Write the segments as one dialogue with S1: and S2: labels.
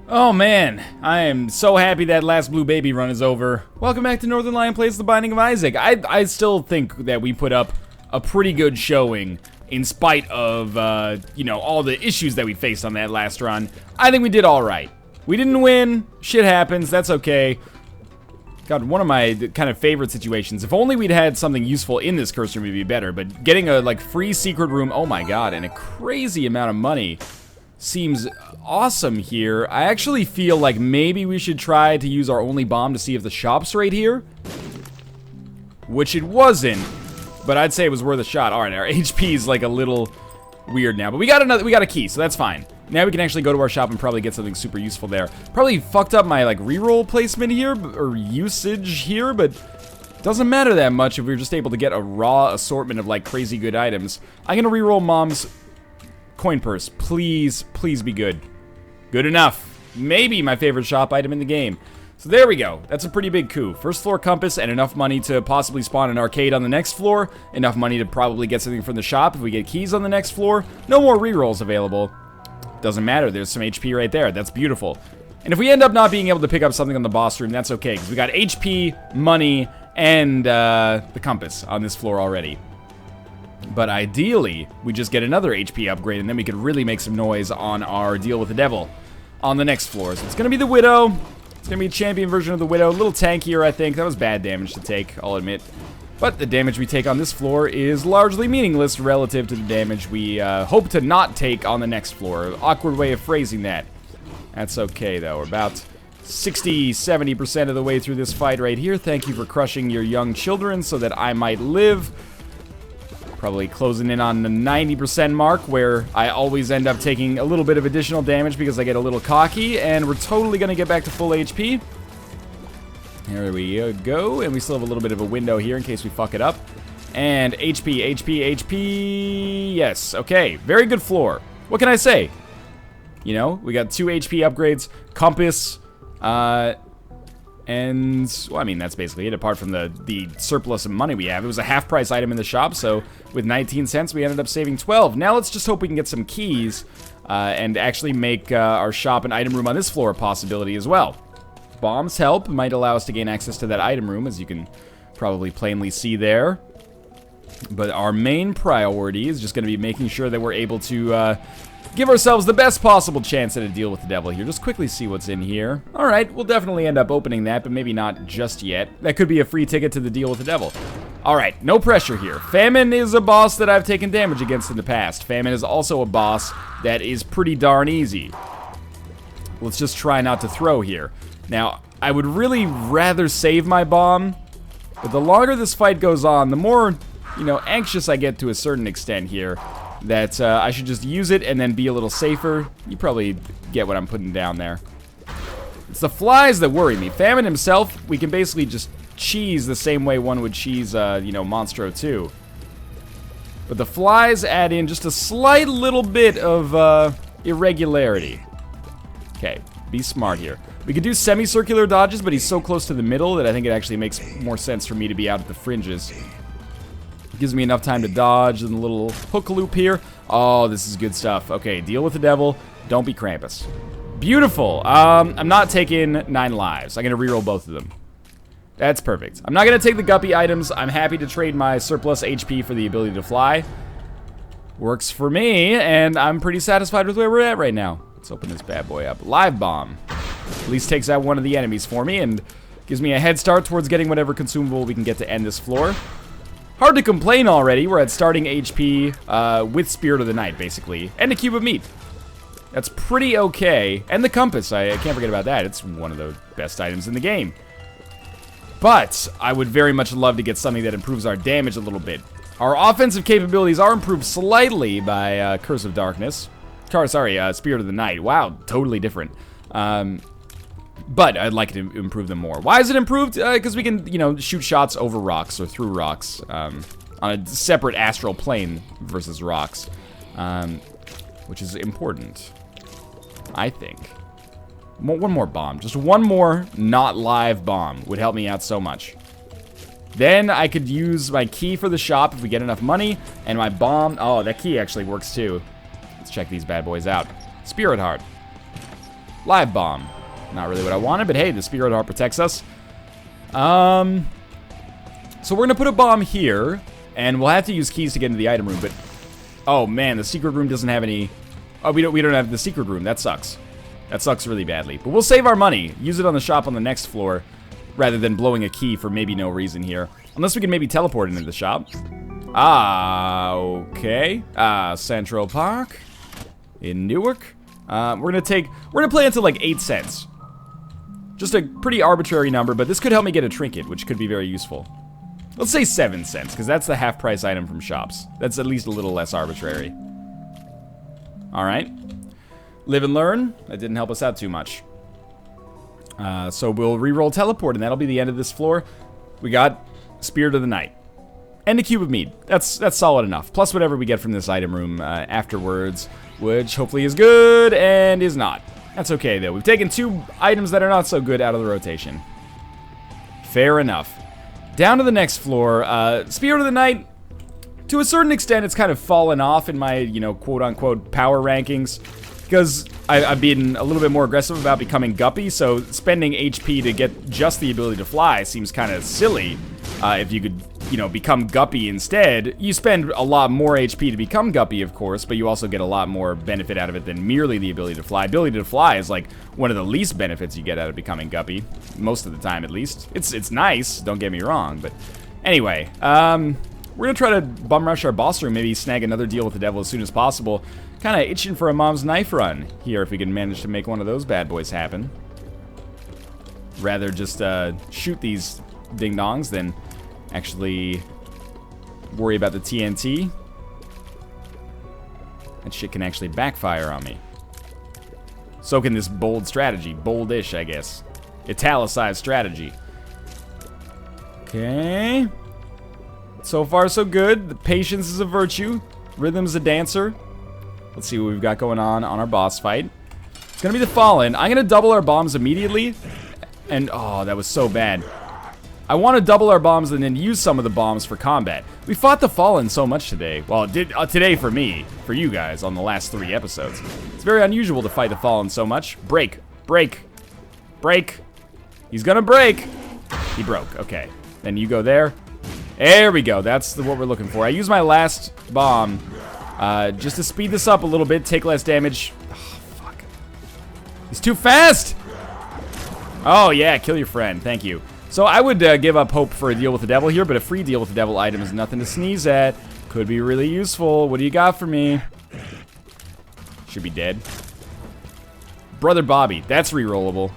S1: Oh man, I am so happy that last Blue Baby run is over. Welcome back to Northernlion Plays The Binding of Isaac. I still think that we put up a pretty good showing in spite of, all the issues that we faced on that last run. I think we did alright. We didn't win, shit happens, that's okay. God, one of my kind of favorite situations. If only we'd had something useful in this cursor, would be better, but getting a, free secret room, oh my god, and a crazy amount of money seems awesome here. I actually feel like maybe we should try to use our only bomb to see if the shop's right here. Which it wasn't, but I'd say it was worth a shot. Alright, our HP is like a little weird now, but we got a key, so that's fine. Now we can actually go to our shop and probably get something super useful there. Probably fucked up my reroll placement here, or usage here, but doesn't matter that much if we were just able to get a raw assortment of crazy good items. I'm gonna reroll Mom's coin purse. Please, please be good. Good enough. Maybe my favorite shop item in the game. So there we go. That's a pretty big coup. First floor compass and enough money to possibly spawn an arcade on the next floor. Enough money to probably get something from the shop if we get keys on the next floor. No more rerolls available. Doesn't matter. There's some HP right there. That's beautiful. And if we end up not being able to pick up something on the boss room, that's okay, because we got HP, money, and the compass on this floor already. But ideally, we just get another HP upgrade, and then we could really make some noise on our deal with the devil on the next floor. So it's going to be the Widow. It's going to be a champion version of the Widow. A little tankier, I think. That was bad damage to take, I'll admit. But the damage we take on this floor is largely meaningless relative to the damage we hope to not take on the next floor. Awkward way of phrasing that. That's okay, though. We're about 60-70% of the way through this fight right here. Thank you for crushing your young children so that I might live. Probably closing in on the 90% mark, where I always end up taking a little bit of additional damage because I get a little cocky, and we're totally going to get back to full HP. Here we go, and we still have a little bit of a window here in case we fuck it up. And HP, HP, HP, yes, okay, very good floor. What can I say? You know, we got 2 HP upgrades, compass, and, well, I mean, that's basically it, apart from the surplus of money we have. It was a half-price item in the shop, so with 19 cents, we ended up saving 12. Now let's just hope we can get some keys, and actually make our shop and item room on this floor a possibility as well. Bombs help, might allow us to gain access to that item room, as you can probably plainly see there. But our main priority is just going to be making sure that we're able to give ourselves the best possible chance at a deal with the devil here. Just quickly see what's in here. Alright, we'll definitely end up opening that, but maybe not just yet. That could be a free ticket to the deal with the devil. Alright, no pressure here. Famine is a boss that I've taken damage against in the past. Famine is also a boss that is pretty darn easy. Let's just try not to throw here. Now, I would really rather save my bomb, but the longer this fight goes on, the more, anxious I get to a certain extent here, that I should just use it and then be a little safer. You probably get what I'm putting down there. It's the flies that worry me. Famine himself, we can basically just cheese the same way one would cheese, Monstro 2. But the flies add in just a slight little bit of irregularity. Okay, be smart here. We could do semicircular dodges, but he's so close to the middle that I think it actually makes more sense for me to be out at the fringes. Gives me enough time to dodge and a little hook loop here. Oh, this is good stuff. Okay, deal with the devil. Don't be Krampus. Beautiful. I'm not taking 9 lives. I'm going to reroll both of them. That's perfect. I'm not going to take the guppy items. I'm happy to trade my surplus HP for the ability to fly. Works for me, and I'm pretty satisfied with where we're at right now. Let's open this bad boy up. Live bomb. At least takes out one of the enemies for me and gives me a head start towards getting whatever consumable we can get to end this floor. Hard to complain already. We're at starting HP with Spirit of the Night, basically. And a cube of meat. That's pretty okay. And the compass. I can't forget about that. It's one of the best items in the game. But I would very much love to get something that improves our damage a little bit. Our offensive capabilities are improved slightly by Curse of Darkness. Spirit of the Night. Wow, totally different. But I'd like to improve them more. Why is it improved? Because we can, shoot shots over rocks or through rocks on a separate astral plane versus rocks, which is important, I think. One more bomb. Just one more not live bomb would help me out so much. Then I could use my key for the shop if we get enough money, and my bomb. Oh, that key actually works too. Let's check these bad boys out. Spirit Heart. Live bomb. Not really what I wanted, but hey, the Spirit Heart protects us. So we're going to put a bomb here, and we'll have to use keys to get into the item room, but... Oh, man, the secret room doesn't have any... Oh, we don't have the secret room. That sucks. That sucks really badly. But we'll save our money. Use it on the shop on the next floor, rather than blowing a key for maybe no reason here. Unless we can maybe teleport into the shop. Okay. Central Park in Newark. We're gonna play until like 8 cents. Just a pretty arbitrary number, but this could help me get a trinket, which could be very useful. Let's say 7 cents, because that's the half price item from shops. That's at least a little less arbitrary. Alright. Live and learn. That didn't help us out too much. So we'll re-roll teleport, and that'll be the end of this floor. We got Spirit of the Night. And a cube of mead. That's solid enough. Plus whatever we get from this item room afterwards, which hopefully is good and is not. That's okay, though. We've taken 2 items that are not so good out of the rotation. Fair enough. Down to the next floor. Spirit of the Night, to a certain extent, it's kind of fallen off in my, you know, quote-unquote power rankings. Because I've been a little bit more aggressive about becoming Guppy, so spending HP to get just the ability to fly seems kind of silly. If you could, you know, become Guppy instead, you spend a lot more HP to become Guppy, of course, but you also get a lot more benefit out of it than merely the ability to fly. Ability to fly is like one of the least benefits you get out of becoming Guppy, most of the time at least. It's nice, don't get me wrong, but anyway, we're gonna try to bum rush our boss room, maybe snag another deal with the devil as soon as possible. Kind of itching for a mom's knife run here if we can manage to make one of those bad boys happen. Rather just shoot these ding-dongs than actually worry about the TNT. That shit can actually backfire on me. So can this bold strategy. Boldish, I guess. Italicized strategy. Okay. So far, so good. The patience is a virtue. Rhythm's a dancer. Let's see what we've got going on our boss fight. It's gonna be the Fallen. I'm gonna double our bombs immediately. And, oh, that was so bad. I want to double our bombs and then use some of the bombs for combat. We fought the Fallen so much today. Well, it did today for me, for you guys, on the last 3 episodes. It's very unusual to fight the Fallen so much. Break, break, break. He's gonna break. He broke, okay. Then you go there. There we go, that's what we're looking for. I used my last bomb just to speed this up a little bit, take less damage. Oh, fuck. He's too fast! Oh, yeah, kill your friend, thank you. So I would give up hope for a deal with the devil here, but a free deal with the devil item is nothing to sneeze at. Could be really useful. What do you got for me? Should be dead. Brother Bobby, that's rerollable.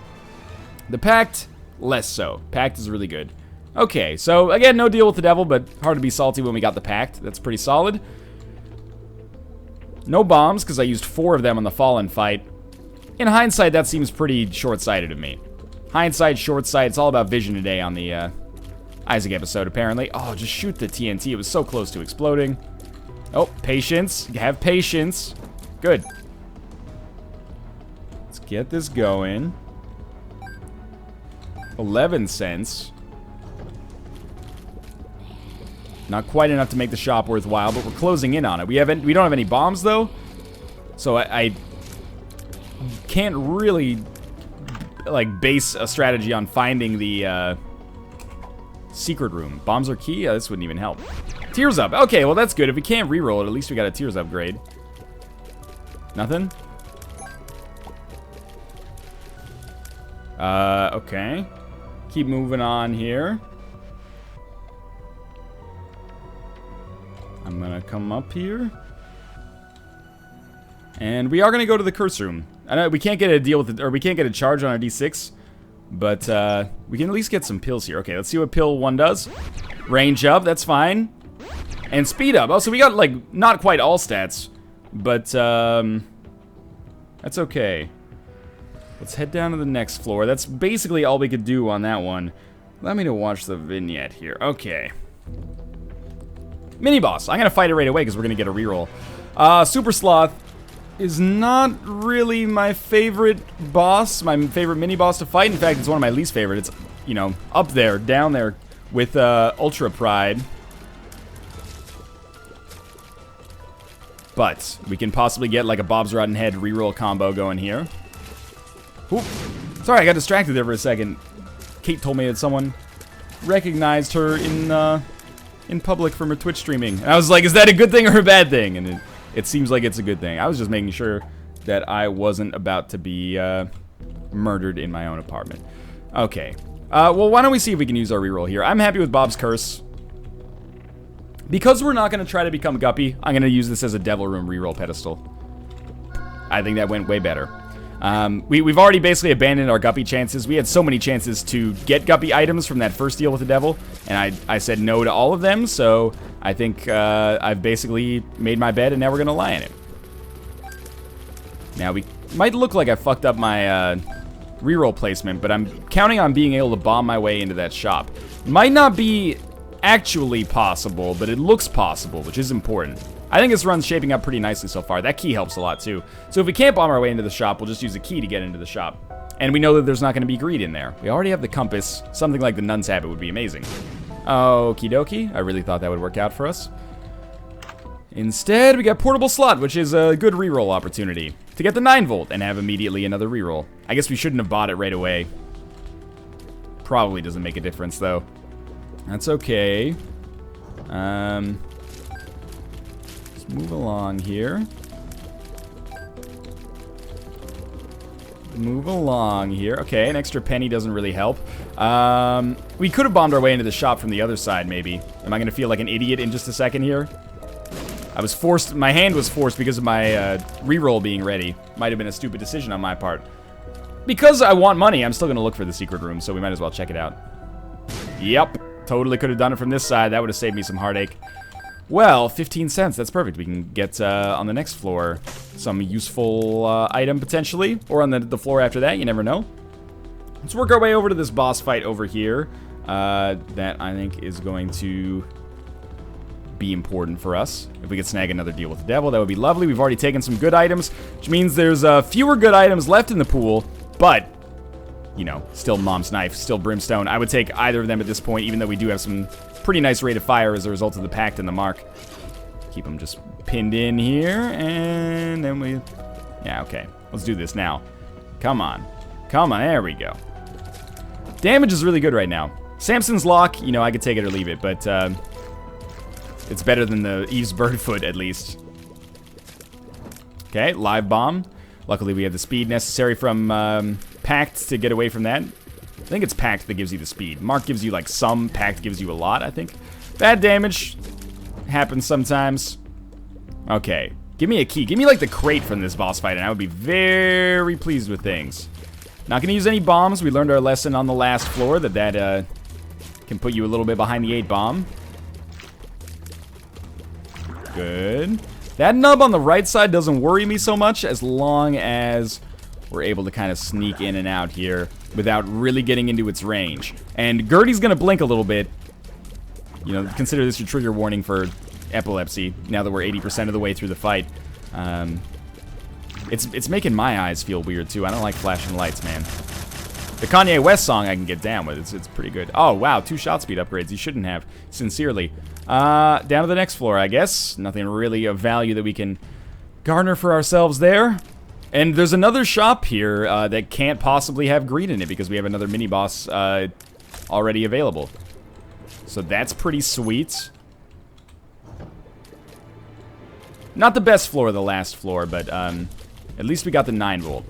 S1: The Pact, less so. Pact is really good. Okay, so again, no deal with the devil, but hard to be salty when we got the Pact. That's pretty solid. No bombs, because I used 4 of them on the Fallen fight. In hindsight, that seems pretty short-sighted of me. Hindsight, short sight, it's all about vision today on the Isaac episode, apparently. Oh, just shoot the TNT. It was so close to exploding. Oh, patience. Have patience. Good. Let's get this going. 11 cents. Not quite enough to make the shop worthwhile, but we're closing in on it. We don't have any bombs, though. So I can't really... like base a strategy on finding the secret room. Bombs are key? Yeah, this wouldn't even help. Tears up. Okay, well that's good. If we can't reroll it, at least we got a tears upgrade. Nothing? Okay. Keep moving on here. I'm gonna come up here. And we are gonna go to the curse room. I know we can't get a deal with it, or we can't get a charge on our D6, but we can at least get some pills here. Okay, let's see what pill 1 does. Range up, that's fine. And speed up. Oh, so we got, like, not quite all stats, but that's okay. Let's head down to the next floor. That's basically all we could do on that one. Let me watch the vignette here. Okay. Mini-boss. I'm going to fight it right away because we're going to get a reroll. Super Sloth is not really my favorite boss, my favorite mini-boss to fight. In fact, it's one of my least favorite. It's, you know, up there, down there with Ultra Pride. But we can possibly get like a Bob's Rotten Head reroll combo going here. Oop. Sorry, I got distracted there for a second. Kate told me that someone recognized her in public from her Twitch streaming. And I was like, is that a good thing or a bad thing? And it seems like it's a good thing. I was just making sure that I wasn't about to be murdered in my own apartment. Okay. Well, why don't we see if we can use our reroll here. I'm happy with Bob's Curse. Because we're not going to try to become Guppy, I'm going to use this as a Devil Room reroll pedestal. I think that went way better. We've already basically abandoned our Guppy chances. We had so many chances to get Guppy items from that first deal with the devil, and I said no to all of them, so I think I've basically made my bed, and now we're going to lie in it. Now, we might look like I fucked up my reroll placement, but I'm counting on being able to bomb my way into that shop. Might not be actually possible, but it looks possible, which is important. I think this run's shaping up pretty nicely so far. That key helps a lot, too. So if we can't bomb our way into the shop, we'll just use a key to get into the shop. And we know that there's not going to be greed in there. We already have the compass. Something like the Nun's Habit would be amazing. Okie dokie. I really thought that would work out for us. Instead, we got Portable Slot, which is a good reroll opportunity. To get the 9-volt and have immediately another reroll. I guess we shouldn't have bought it right away. Probably doesn't make a difference, though. That's okay. Move along here. Move along here. Okay, an extra penny doesn't really help. We could have bombed our way into the shop from the other side, maybe. Am I going to feel like an idiot in just a second here? I was forced, my hand was forced because of my reroll being ready. Might have been a stupid decision on my part. Because I want money, I'm still going to look for the secret room, so we might as well check it out. Yep, totally could have done it from this side. That would have saved me some heartache. Well, 15 cents, that's perfect. We can get on the next floor some useful item, potentially. Or on the floor after that, you never know. Let's work our way over to this boss fight over here. That, I think, is going to be important for us. If we could snag another deal with the devil, that would be lovely. We've already taken some good items, which means there's fewer good items left in the pool. But, you know, still Mom's Knife, still Brimstone. I would take either of them at this point, even though we do have some pretty nice rate of fire as a result of the Pact and the Mark. Keep them just pinned in here, and then we... Yeah, okay. Let's do this now. Come on. Come on, there we go. Damage is really good right now. Samson's Lock, you know, I could take it or leave it, but it's better than the Eve's Birdfoot, at least. Okay, Live Bomb. Luckily, we have the speed necessary from Pact to get away from that. I think it's Pact that gives you the speed. Mark gives you, like, some. Pact gives you a lot, I think. Bad damage. Happens sometimes. Okay. Give me a key. Give me, like, the crate from this boss fight, and I would be very pleased with things. Not gonna use any bombs. We learned our lesson on the last floor that can put you a little bit behind the 8-bomb. Good. That nub on the right side doesn't worry me so much as long as we're able to kind of sneak in and out here without really getting into its range. And Gertie's gonna blink a little bit. You know, consider this your trigger warning for epilepsy, now that we're 80% of the way through the fight. It's making my eyes feel weird, too. I don't like flashing lights, man. The Kanye West song I can get down with. It's pretty good. Oh, wow, 2 shot speed upgrades. You shouldn't have, sincerely. Down to the next floor, I guess. Nothing really of value that we can garner for ourselves there. And there's another shop here that can't possibly have greed in it because we have another mini-boss already available. So that's pretty sweet. Not the best floor of the last floor, but at least we got the 9-volt.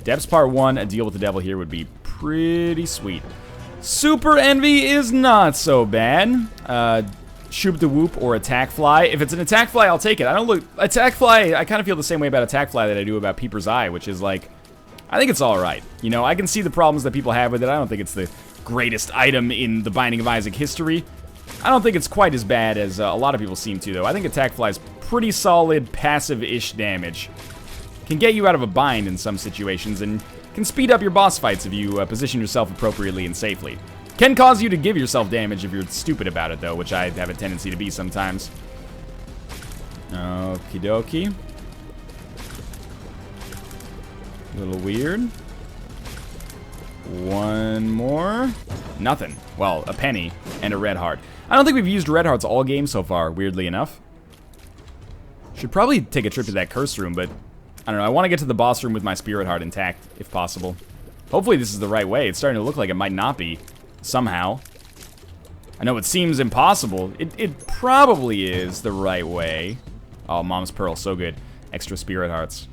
S1: Depths Part 1, a deal with the devil here would be pretty sweet. Super Envy is not so bad. Shoop the Whoop or Attack Fly. If it's an Attack Fly, I'll take it. I don't look... Attack Fly, I kind of feel the same way about Attack Fly that I do about Peeper's Eye, which is like... I think it's alright. You know, I can see the problems that people have with it. I don't think it's the greatest item in the Binding of Isaac history. I don't think it's quite as bad as a lot of people seem to, though. I think Attack Fly's pretty solid, passive-ish damage. Can get you out of a bind in some situations, and can speed up your boss fights if you position yourself appropriately and safely. Can cause you to give yourself damage if you're stupid about it, though, which I have a tendency to be sometimes. Okie dokie. A little weird. One more. Nothing. Well, a penny and a red heart. I don't think we've used red hearts all game so far, weirdly enough. Should probably take a trip to that curse room, but I don't know. I want to get to the boss room with my spirit heart intact, if possible. Hopefully this is the right way. It's starting to look like it might not be, somehow. I know it seems impossible. It probably is the right way. Oh, Mom's Pearl, so good. Extra spirit hearts.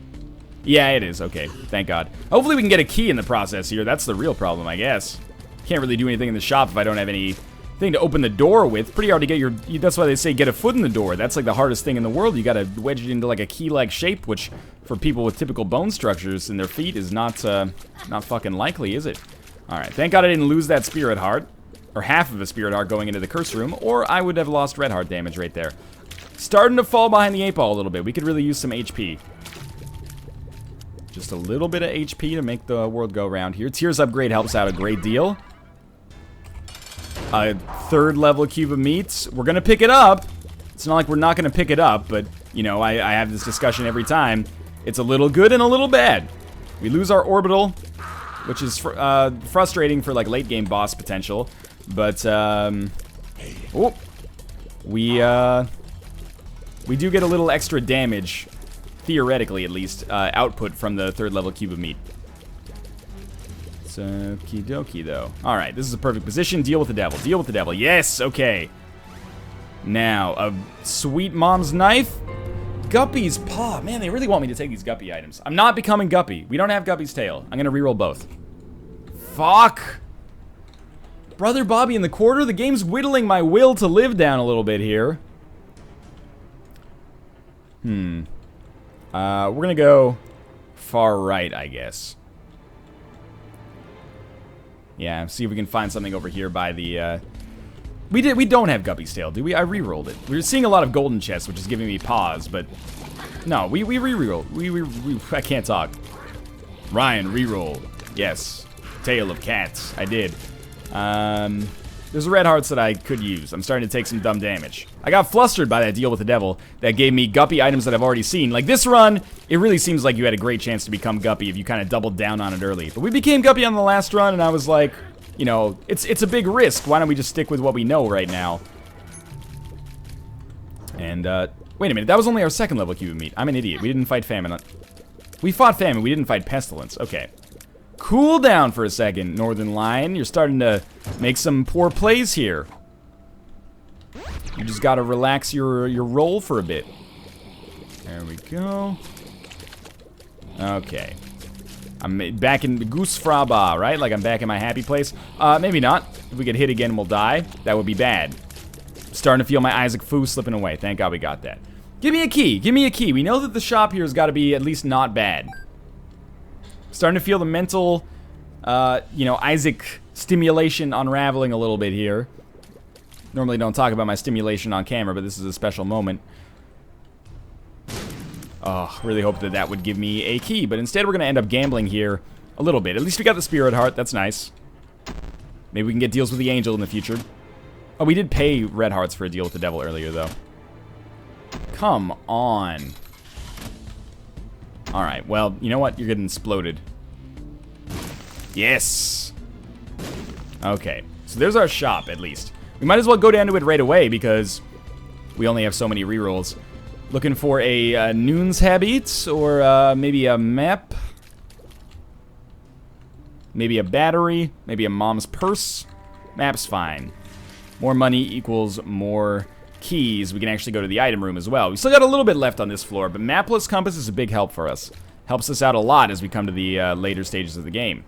S1: Yeah, it is. Okay, thank God. Hopefully we can get a key in the process here. That's the real problem, I guess. Can't really do anything in the shop if I don't have anything to open the door with. Pretty hard to get your... That's why they say get a foot in the door. That's like the hardest thing in the world. You gotta wedge it into like a key-like shape, which for people with typical bone structures in their feet is not fucking likely, is it? Alright, thank God I didn't lose that spirit heart. Or half of a spirit heart going into the curse room, or I would have lost red heart damage right there. Starting to fall behind the 8-ball a little bit. We could really use some HP. Just a little bit of HP to make the world go round here. Tears upgrade helps out a great deal. A 3rd level cube of meats. We're gonna pick it up. It's not like we're not gonna pick it up, but, you know, I have this discussion every time. It's a little good and a little bad. We lose our orbital, which is frustrating for, like, late game boss potential. But, oh, we do get a little extra damage, theoretically at least, output from the 3rd level cube of meat. It's okie dokie, though. Alright, this is a perfect position. Deal with the devil. Deal with the devil. Yes, okay. Now, a sweet mom's knife. Guppy's paw. Man, they really want me to take these Guppy items. I'm not becoming Guppy. We don't have Guppy's tail. I'm gonna reroll both. Fuck. Brother Bobby in the quarter? The game's whittling my will to live down a little bit here. We're gonna go far right, I guess. Yeah, see if we can find something over here by the, We don't have Guppy's tail, do we? I re-rolled it. We're seeing a lot of golden chests, which is giving me pause, but... No, we re-rolled. I can't talk. Ryan, re-roll. Yes. Tale of cats. I did. There's red hearts that I could use. I'm starting to take some dumb damage. I got flustered by that deal with the devil that gave me Guppy items that I've already seen. Like this run, it really seems like you had a great chance to become Guppy if you kind of doubled down on it early. But we became Guppy on the last run, and I was like, you know, it's a big risk. Why don't we just stick with what we know right now? And, wait a minute. That was only our 2nd level cube of meat. I'm an idiot. We didn't fight famine. We fought famine. We didn't fight pestilence. Okay. Cool down for a second, Northernlion. You're starting to make some poor plays here. You just gotta relax your roll for a bit. There we go. Okay. I'm back in Goose Fraba, right? Like I'm back in my happy place. Maybe not. If we get hit again, we'll die. That would be bad. Starting to feel my Isaac Fu slipping away. Thank God we got that. Give me a key. Give me a key. We know that the shop here has got to be at least not bad. Starting to feel the mental, you know, Isaac stimulation unraveling a little bit here. Normally don't talk about my stimulation on camera, but this is a special moment. Oh, really hope that that would give me a key, but instead we're going to end up gambling here a little bit. At least we got the spirit heart. That's nice. Maybe we can get deals with the angel in the future. Oh, we did pay red hearts for a deal with the devil earlier, though. Come on. Alright, well, you know what? You're getting exploded. Yes! Okay, so there's our shop, at least. We might as well go down to it right away, because we only have so many rerolls. Looking for a Noon's Habit, or maybe a map. Maybe a battery, maybe a mom's purse. Map's fine. More money equals more keys. We can actually go to the item room as well. We still got a little bit left on this floor, but map plus compass is a big help for us. Helps us out a lot as we come to the later stages of the game.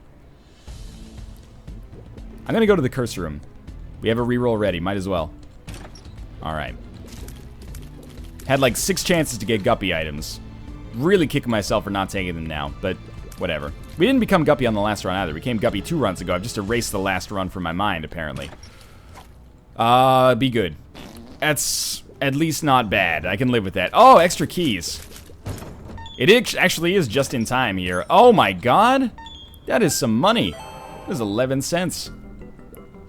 S1: I'm gonna go to the curse room. We have a reroll ready, might as well. Alright. Had like 6 chances to get Guppy items. Really kicking myself for not taking them now, but whatever. We didn't become Guppy on the last run either. We became Guppy 2 runs ago. I've just erased the last run from my mind, apparently. Be good. That's at least not bad. I can live with that. Oh, extra keys. It actually is just in time here. Oh my god. That is some money. That is 11 cents.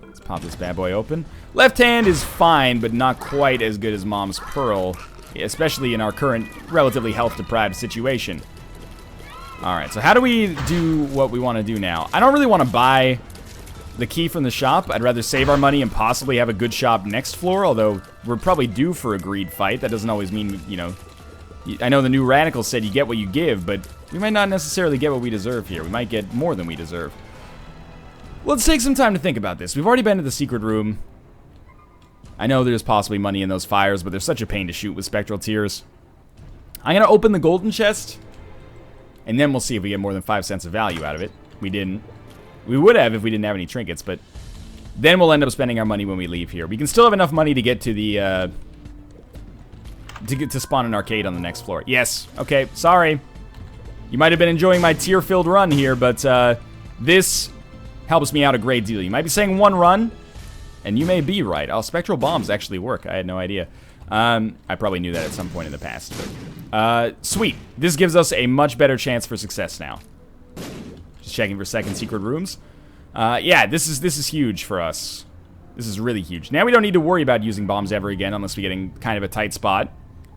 S1: Let's pop this bad boy open. Left hand is fine, but not quite as good as Mom's Pearl. Especially in our current, relatively health-deprived situation. Alright, so how do we do what we want to do now? I don't really want to buy the key from the shop. I'd rather save our money and possibly have a good shop next floor, although we're probably due for a greed fight. That doesn't always mean, you know, I know the new Radical said you get what you give, but we might not necessarily get what we deserve here. We might get more than we deserve. Let's take some time to think about this. We've already been to the secret room. I know there's possibly money in those fires, but they're such a pain to shoot with spectral tears. I'm going to open the golden chest, and then we'll see if we get more than 5 cents of value out of it. We didn't. We would have if we didn't have any trinkets, but then we'll end up spending our money when we leave here. We can still have enough money to get to the, to spawn an arcade on the next floor. Yes. Okay. Sorry. You might have been enjoying my tear-filled run here, but this helps me out a great deal. You might be saying one run, and you may be right. Oh, spectral bombs actually work. I had no idea. I probably knew that at some point in the past. But, sweet. This gives us a much better chance for success now. Just checking for second secret rooms. Yeah, this is huge for us. This is really huge. Now we don't need to worry about using bombs ever again unless we get in kind of a tight spot.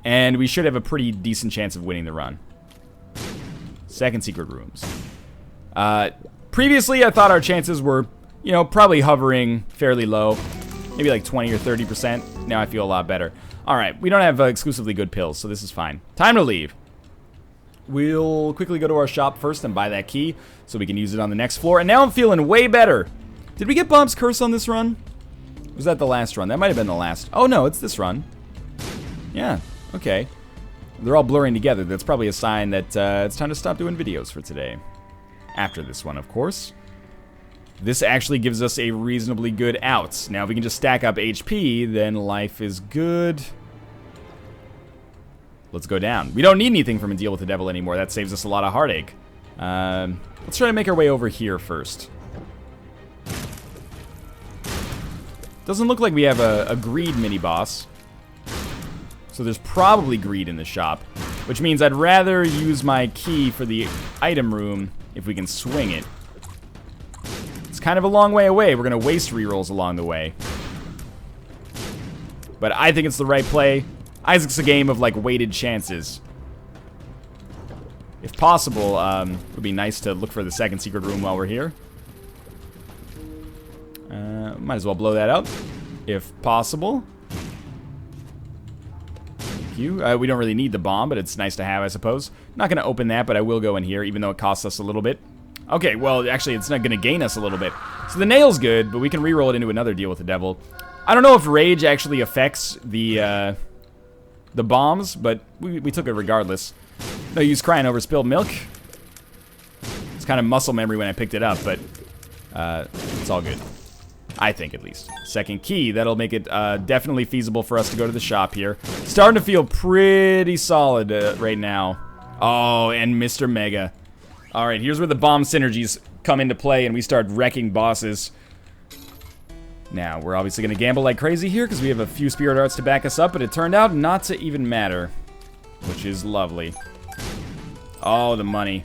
S1: And we should have a pretty decent chance of winning the run. Second secret rooms. Previously, I thought our chances were, you know, probably hovering fairly low. Maybe like 20 or 30%. Now I feel a lot better. Alright, we don't have exclusively good pills, so this is fine. Time to leave. We'll quickly go to our shop first and buy that key so we can use it on the next floor. And now I'm feeling way better. Did we get Bob's Curse on this run? Was that the last run? That might have been the last. Oh no, it's this run. Yeah, okay. They're all blurring together. That's probably a sign that it's time to stop doing videos for today. After this one, of course. This actually gives us a reasonably good out. Now, if we can just stack up HP, then life is good. Let's go down. We don't need anything from a deal with the devil anymore. That saves us a lot of heartache. Let's try to make our way over here first. Doesn't look like we have a greed mini-boss. So there's probably greed in the shop. Which means I'd rather use my key for the item room if we can swing it. It's kind of a long way away. We're going to waste rerolls along the way. But I think it's the right play. Isaac's a game of, like, weighted chances. If possible, it would be nice to look for the second secret room while we're here. Might as well blow that up, if possible. Thank you. We don't really need the bomb, but it's nice to have, I suppose. Not going to open that, but I will go in here, even though it costs us a little bit. Okay, well, actually, it's not going to gain us a little bit. So the nail's good, but we can reroll it into another deal with the devil. I don't know if rage actually affects the bombs, but we took it regardless. No use crying over spilled milk. It's kind of muscle memory when I picked it up, but it's all good. I think, at least. Second key, that'll make it definitely feasible for us to go to the shop here. Starting to feel pretty solid right now. Oh, and Mr. Mega. Alright, here's where the bomb synergies come into play and we start wrecking bosses. Now, we're obviously going to gamble like crazy here because we have a few spirit arts to back us up, but it turned out not to even matter, which is lovely. Oh, the money.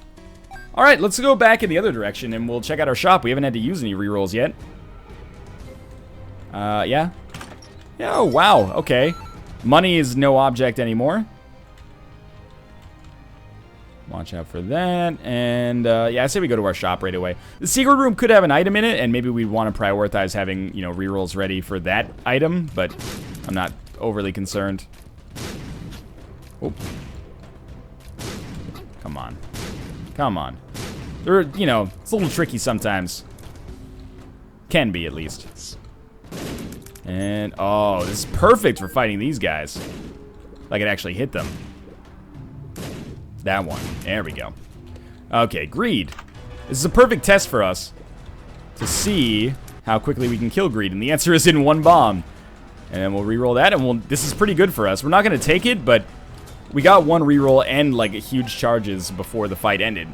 S1: Alright, let's go back in the other direction and we'll check out our shop. We haven't had to use any rerolls yet. Yeah. Yeah, oh, wow, okay. Money is no object anymore. Watch out for that, and yeah, I say we go to our shop right away. The secret room could have an item in it, and maybe we'd want to prioritize having, you know, rerolls ready for that item, but I'm not overly concerned. Oh. Come on. Come on. They're, you know, it's a little tricky sometimes. Can be, at least. And, oh, this is perfect for fighting these guys. If I could actually hit them. That one. There we go. Okay, greed. This is a perfect test for us to see how quickly we can kill greed, and the answer is in one bomb. And we'll reroll that, and this is pretty good for us. We're not going to take it, but we got one reroll and, like, huge charges before the fight ended,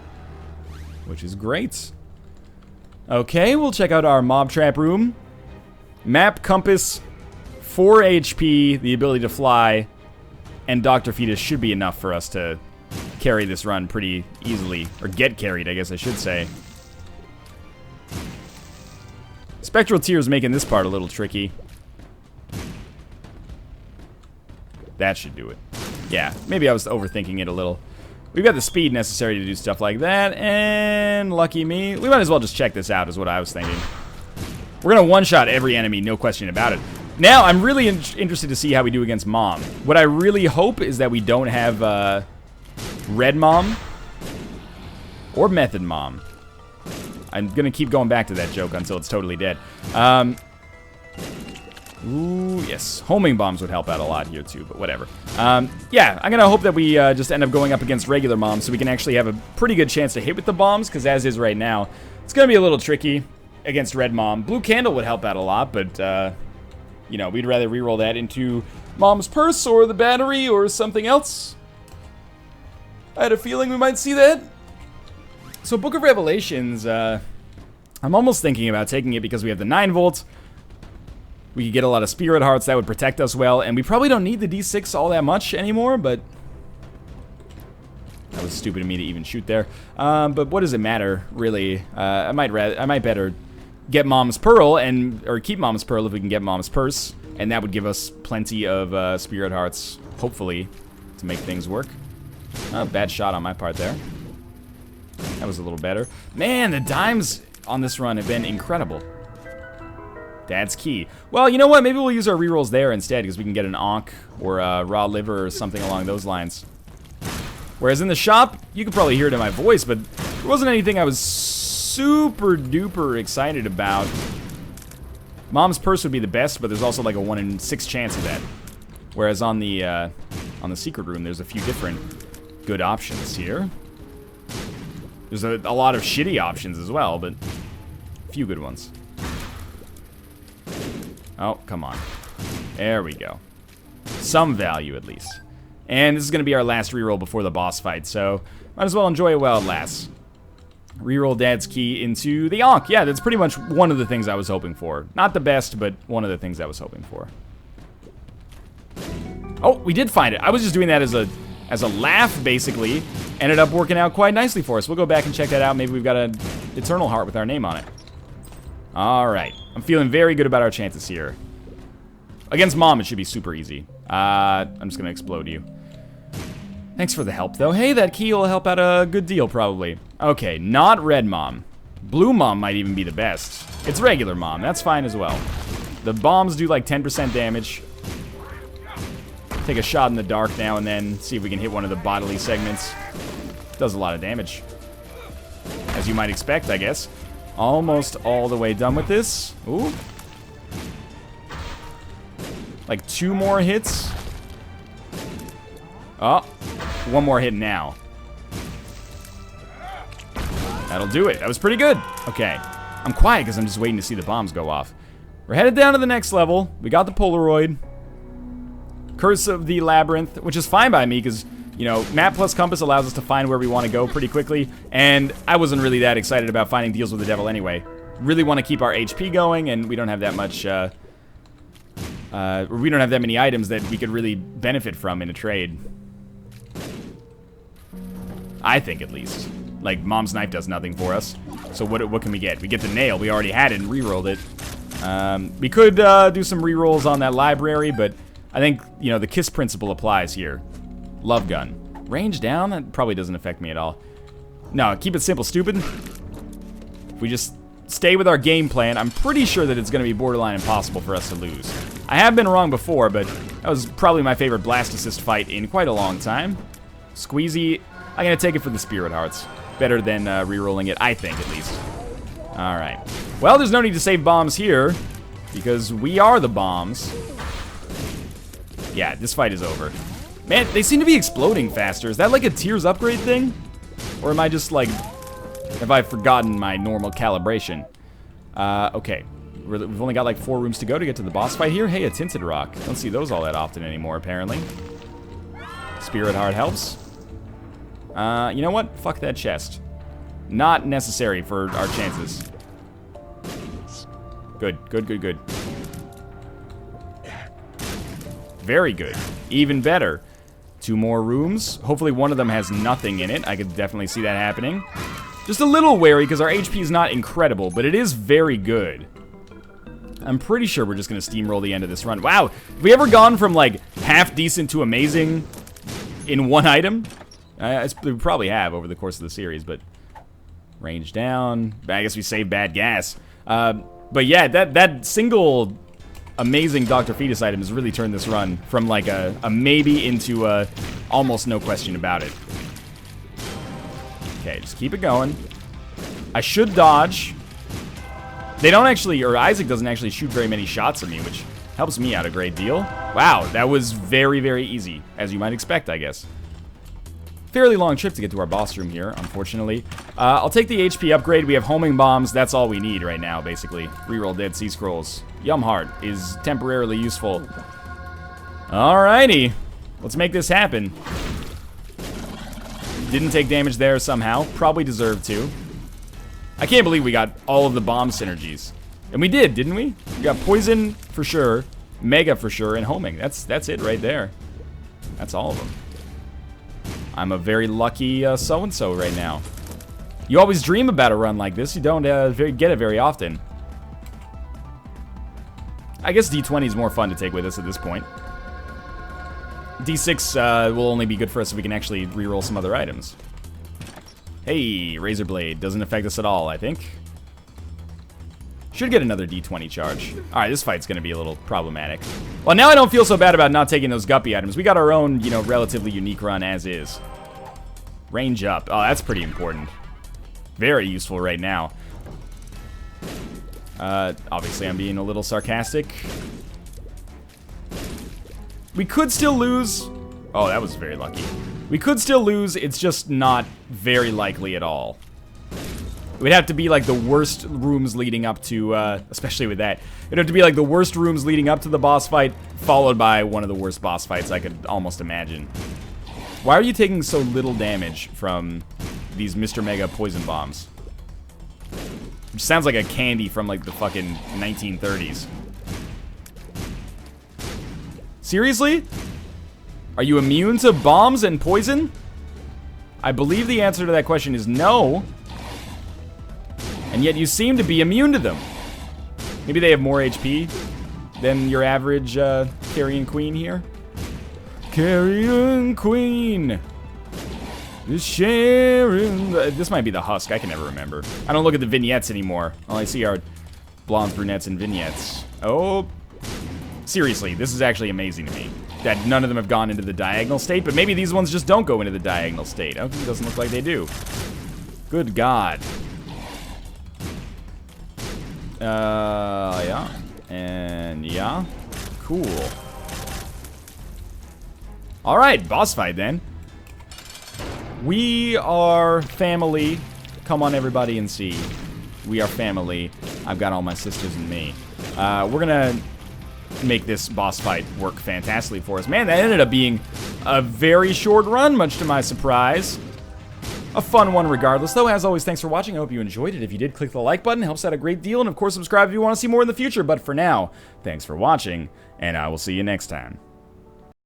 S1: which is great. Okay, we'll check out our mob trap room. Map, compass, 4 HP, the ability to fly, and Dr. Fetus should be enough for us to carry this run pretty easily. Or get carried, I guess I should say. Spectral Tears making this part a little tricky. That should do it. Yeah, maybe I was overthinking it a little. We've got the speed necessary to do stuff like that, and lucky me. We might as well just check this out, is what I was thinking. We're going to one-shot every enemy, no question about it. Now, I'm really interested to see how we do against Mom. What I really hope is that we don't have Red Mom or Method Mom. I'm going to keep going back to that joke until it's totally dead. Ooh, yes. Homing bombs would help out a lot here, too, but whatever. Yeah, I'm going to hope that we just end up going up against regular moms so we can actually have a pretty good chance to hit with the bombs, because as is right now, it's going to be a little tricky against Red Mom. Blue Candle would help out a lot, but, you know, we'd rather reroll that into Mom's Purse or the Battery or something else. I had a feeling we might see that. So Book of Revelations, I'm almost thinking about taking it because we have the 9 volts. We could get a lot of Spirit Hearts, that would protect us well, and we probably don't need the D6 all that much anymore, but that was stupid of me to even shoot there. But what does it matter, really? I might better get Mom's Pearl, or keep Mom's Pearl if we can get Mom's Purse, and that would give us plenty of Spirit Hearts, hopefully, to make things work. Bad shot on my part there. That was a little better. Man, the dimes on this run have been incredible. Dad's key. Well, you know what? Maybe we'll use our rerolls there instead, because we can get an Ankh or a raw liver or something along those lines. Whereas in the shop, you could probably hear it in my voice, but there wasn't anything I was super duper excited about. Mom's Purse would be the best, but there's also like a 1 in 6 chance of that. Whereas on the secret room, there's a few different good options here. There's a lot of shitty options as well, but a few good ones. Oh, come on. There we go. Some value, at least. And this is going to be our last reroll before the boss fight, so might as well enjoy it while it lasts. Reroll Dad's key into the Ankh. Yeah, that's pretty much one of the things I was hoping for. Not the best, but one of the things I was hoping for. Oh, we did find it. I was just doing that as a laugh, basically. Ended up working out quite nicely for us. We'll go back and check that out. Maybe we've got an Eternal Heart with our name on it. Alright. I'm feeling very good about our chances here. Against Mom, it should be super easy. I'm just gonna explode you. Thanks for the help, though. Hey, that key will help out a good deal, probably. Okay, not Red Mom. Blue Mom might even be the best. It's regular Mom. That's fine as well. The bombs do like 10% damage. Take a shot in the dark now and then. See if we can hit one of the bodily segments. Does a lot of damage. As you might expect, I guess. Almost all the way done with this. Ooh. Like 2 more hits. Oh, 1 more hit now. That'll do it. That was pretty good. Okay. I'm quiet because I'm just waiting to see the bombs go off. We're headed down to the next level. We got the Polaroid. Curse of the Labyrinth, which is fine by me because, you know, map plus compass allows us to find where we want to go pretty quickly, and I wasn't really that excited about finding deals with the devil anyway. Really want to keep our HP going, and we don't have that much, we don't have that many items that we could really benefit from in a trade. I think, at least. Like, Mom's Knife does nothing for us, so what can we get? We get the nail. We already had it and re-rolled it. We could do some re-rolls on that library, but I think, you know, the KISS principle applies here. Love gun. Range down? That probably doesn't affect me at all. No, keep it simple, stupid. If we just stay with our game plan, I'm pretty sure that it's going to be borderline impossible for us to lose. I have been wrong before, but that was probably my favorite Blast Assist fight in quite a long time. Squeezy, I'm going to take it for the Spirit Hearts. Better than re-rolling it, I think, at least. Alright. Well, there's no need to save bombs here, because we are the bombs. Yeah, this fight is over. Man, they seem to be exploding faster. Is that like a Tears upgrade thing? Or am I just like... have I forgotten my normal calibration? Okay. We've only got like 4 rooms to go to get to the boss fight here. Hey, a Tinted Rock. Don't see those all that often anymore, apparently. Spirit Heart helps. You know what? Fuck that chest. Not necessary for our chances. Good, good, good, good. Very good. Even better. 2 more rooms. Hopefully one of them has nothing in it. I could definitely see that happening. Just a little wary because our HP is not incredible, but it is very good. I'm pretty sure we're just going to steamroll the end of this run. Wow. Have we ever gone from like half decent to amazing in 1 item? We probably have over the course of the series, but range down. I guess we save bad gas. But yeah, that single amazing Dr. Fetus item has really turned this run from like a maybe into a almost no question about it. Okay, just keep it going. I should dodge. They don't actually, or Isaac doesn't actually shoot very many shots at me, which helps me out a great deal. Wow, that was very, very easy, as you might expect, I guess. Fairly long trip to get to our boss room here, unfortunately. I'll take the HP upgrade. We have homing bombs. That's all we need right now, basically. Reroll Dead Sea Scrolls. Yum Heart is temporarily useful. Alrighty. Let's make this happen. Didn't take damage there somehow. Probably deserved to. I can't believe we got all of the bomb synergies. And we did, didn't we? We got Poison for sure, Mega for sure, and Homing. That's it right there. That's all of them. I'm a very lucky so-and-so right now. You always dream about a run like this. You don't get it very often. I guess D20 is more fun to take with us at this point. D6 will only be good for us if we can actually reroll some other items. Hey, Razor Blade. Doesn't affect us at all, I think. Should get another D20 charge. Alright, this fight's gonna be a little problematic. Well, now I don't feel so bad about not taking those Guppy items. We got our own, you know, relatively unique run as is. Range up. Oh, that's pretty important. Very useful right now. Obviously I'm being a little sarcastic. We could still lose. Oh, that was very lucky. We could still lose, it's just not very likely at all. It would have to be like the worst rooms leading up to, especially with that. It'd have to be like the worst rooms leading up to the boss fight, followed by one of the worst boss fights I could almost imagine. Why are you taking so little damage from these Mr. Mega poison bombs? Which sounds like a candy from like the fucking 1930s. Seriously? Are you immune to bombs and poison? I believe the answer to that question is no. And yet you seem to be immune to them. Maybe they have more HP than your average Carrion Queen here. Carrion Queen. Sharon. This might be the Husk. I can never remember. I don't look at the vignettes anymore. All I see are blondes, brunettes, and vignettes. Oh. Seriously, this is actually amazing to me. That none of them have gone into the diagonal state, but maybe these ones just don't go into the diagonal state. Okay, it doesn't look like they do. Good God. Yeah. And yeah. Cool. Alright, boss fight then. We are family. Come on, everybody, and see. We are family. I've got all my sisters and me. We're gonna make this boss fight work fantastically for us. Man, that ended up being a very short run, much to my surprise. A fun one regardless, though. As always, thanks for watching. I hope you enjoyed it. If you did, click the like button. It helps out a great deal. And, of course, subscribe if you want to see more in the future. But for now, thanks for watching, and I will see you next time.